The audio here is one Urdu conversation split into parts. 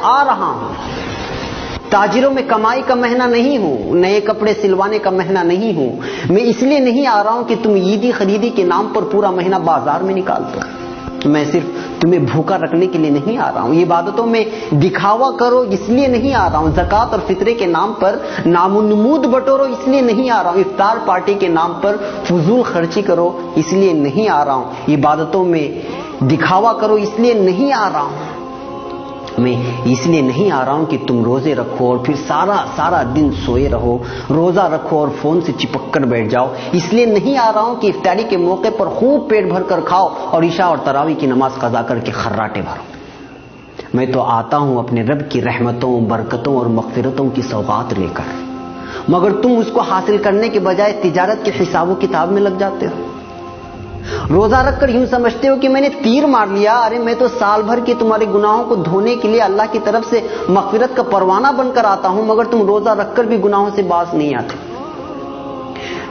آ رہا ہوں. تاجروں میں کمائی کا مہینہ نہیں ہوں, نئے کپڑے سلوانے کا مہینہ نہیں ہوں. میں اس لیے نہیں آ رہا ہوں کہ تم عیدی خریدی کے نام پر پورا مہینہ بازار میں نکال دو. میں صرف تمہیں بھوکا رکھنے کے لیے نہیں آ رہا ہوں. عبادتوں میں دکھاوا کرو اس لیے نہیں آ رہا ہوں. زکوٰۃ اور فطرے کے نام پر نام و نمود بٹورو اس لیے نہیں آ رہا ہوں. افطار پارٹی کے نام پر فضول خرچی کرو اس لیے نہیں آ رہا ہوں. عبادتوں میں دکھاوا کرو اس لیے نہیں آ رہا ہوں. میں اس لیے نہیں آ رہا ہوں کہ تم روزے رکھو اور پھر سارا دن سوئے رہو. روزہ رکھو اور فون سے چپک کر بیٹھ جاؤ. اس لیے نہیں آ رہا ہوں کہ افطاری کے موقع پر خوب پیٹ بھر کر کھاؤ اور عشاء اور تراویح کی نماز قضا کر کے خراٹے بھرو. میں تو آتا ہوں اپنے رب کی رحمتوں, برکتوں اور مغفرتوں کی سوغات لے کر, مگر تم اس کو حاصل کرنے کے بجائے تجارت کے حساب و کتاب میں لگ جاتے ہو. روزہ رکھ کر یوں سمجھتے ہو کہ میں نے تیر مار لیا. ارے میں تو سال بھر کے تمہارے گناہوں کو دھونے کے لیے اللہ کی طرف سے مغفرت کا پروانہ بن کر آتا ہوں, مگر تم روزہ رکھ کر بھی گناہوں سے باز نہیں آتے.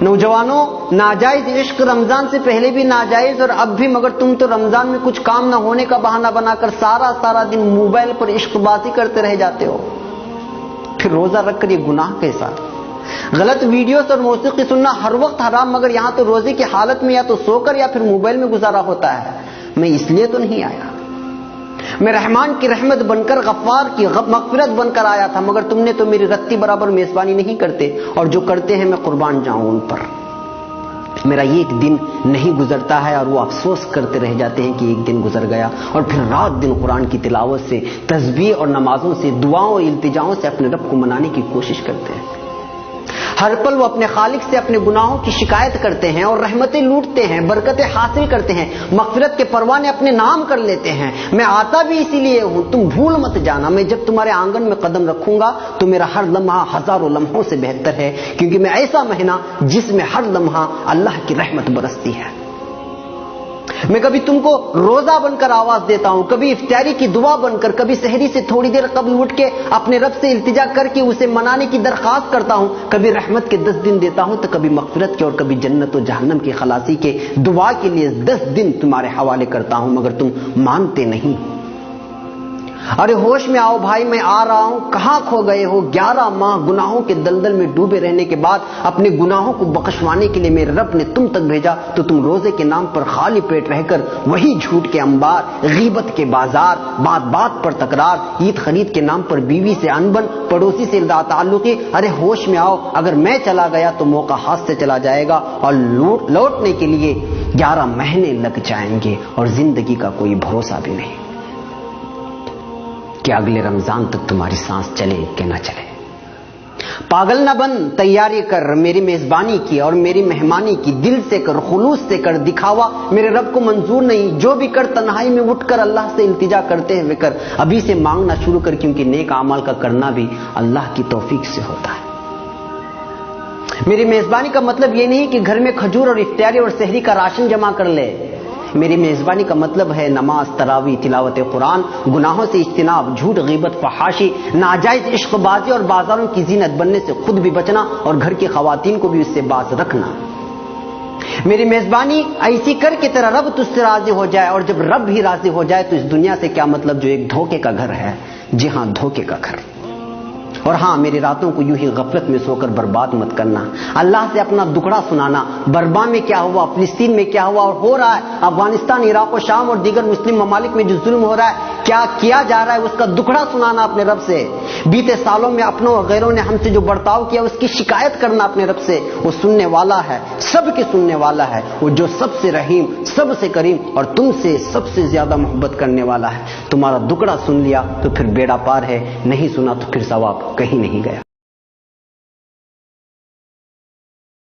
نوجوانوں, ناجائز عشق رمضان سے پہلے بھی ناجائز اور اب بھی, مگر تم تو رمضان میں کچھ کام نہ ہونے کا بہانہ بنا کر سارا دن موبائل پر عشق بازی کرتے رہ جاتے ہو. پھر روزہ رکھ کر یہ گناہ کیسا؟ غلط ویڈیوز اور موسیقی سننا ہر وقت حرام, مگر یہاں تو روزے کی حالت میں یا تو سو کر یا پھر موبائل میں گزارا ہوتا ہے. میں اس لیے تو نہیں آیا. میں رحمان کی رحمت بن کر, غفار کی مغفرت بن کر آیا تھا, مگر تم نے تو میری رتی برابر میزبانی نہیں کرتے, اور جو کرتے ہیں میں قربان جاؤں ان پر. میرا یہ ایک دن نہیں گزرتا ہے اور وہ افسوس کرتے رہ جاتے ہیں کہ ایک دن گزر گیا, اور پھر رات دن قرآن کی تلاوت سے, تسبیح اور نمازوں سے, دعاؤں اور التجاؤں سے اپنے رب کو منانے کی کوشش کرتے ہیں. ہر پل وہ اپنے خالق سے اپنے گناہوں کی شکایت کرتے ہیں اور رحمتیں لوٹتے ہیں, برکتیں حاصل کرتے ہیں, مغفرت کے پروانے اپنے نام کر لیتے ہیں. میں آتا بھی اسی لیے ہوں, تم بھول مت جانا. میں جب تمہارے آنگن میں قدم رکھوں گا تو میرا ہر لمحہ ہزاروں لمحوں سے بہتر ہے, کیونکہ میں ایسا مہینہ جس میں ہر لمحہ اللہ کی رحمت برستی ہے. میں کبھی تم کو روزہ بن کر آواز دیتا ہوں, کبھی افطاری کی دعا بن کر, کبھی سحری سے تھوڑی دیر قبل اٹھ کے اپنے رب سے التجا کر کے اسے منانے کی درخواست کرتا ہوں, کبھی رحمت کے 10 دن دیتا ہوں تو کبھی مغفرت کے, اور کبھی جنت و جہنم کی خلاصی کے دعا کے لیے 10 دن تمہارے حوالے کرتا ہوں, مگر تم مانتے نہیں. ارے ہوش میں آؤ بھائی, میں آ رہا ہوں. کہاں کھو گئے ہو؟ 11 ماہ گناہوں کے دلدل میں ڈوبے رہنے کے بعد اپنے گناہوں کو بخشوانے کے لیے میرے رب نے تم تک بھیجا, تو تم روزے کے نام پر خالی پیٹ رہ کر وہی جھوٹ کے انبار, غیبت کے بازار, بات پر تکرار, عید خرید کے نام پر بیوی سے انبن, پڑوسی سے تعلقی. ارے ہوش میں آؤ, اگر میں چلا گیا تو موقع ہاتھ سے چلا جائے گا, اور لوٹنے کے لیے 11 مہینے لگ جائیں گے, اور زندگی کا کوئی بھروسہ بھی نہیں کہ اگلے رمضان تک تمہاری سانس چلے کہ نہ چلے. پاگل نہ بن, تیاری کر میری میزبانی کی اور میری مہمانی کی. دل سے کر, خلوص سے کر, دکھاوا میرے رب کو منظور نہیں. جو بھی کر تنہائی میں اٹھ کر اللہ سے التجا کرتے ہوئے کر. ابھی سے مانگنا شروع کر, کیونکہ نیک اعمال کا کرنا بھی اللہ کی توفیق سے ہوتا ہے. میری میزبانی کا مطلب یہ نہیں کہ گھر میں کھجور اور افطاری اور سحری کا راشن جمع کر لے. میری میزبانی کا مطلب ہے نماز, تراویح, تلاوت قرآن, گناہوں سے اجتناب, جھوٹ, غیبت, فحاشی, ناجائز عشق بازی اور بازاروں کی زینت بننے سے خود بھی بچنا, اور گھر کی خواتین کو بھی اس سے باز رکھنا. میری میزبانی ایسی کر کے تیرا رب تجھ سے راضی ہو جائے, اور جب رب بھی راضی ہو جائے تو اس دنیا سے کیا مطلب جو ایک دھوکے کا گھر ہے. جی ہاں, دھوکے کا گھر. اور ہاں, میری راتوں کو یوں ہی غفلت میں سو کر برباد مت کرنا. اللہ سے اپنا دکھڑا سنانا, برما میں کیا ہوا, فلسطین میں کیا ہوا اور ہو رہا ہے, افغانستان, عراق و شام اور دیگر مسلم ممالک میں جو ظلم ہو رہا ہے, کیا کیا جا رہا ہے, اس کا دکھڑا سنانا اپنے رب سے. بیتے سالوں میں اپنوں اور غیروں نے ہم سے جو برتاؤ کیا اس کی شکایت کرنا اپنے رب سے. وہ سننے والا ہے, سب کے سننے والا ہے, وہ جو سب سے رحیم, سب سے کریم اور تم سے سب سے زیادہ محبت کرنے والا ہے. تمہارا دکھڑا سن لیا تو پھر بیڑا پار ہے, نہیں سنا تو پھر ثواب کہیں نہیں گیا.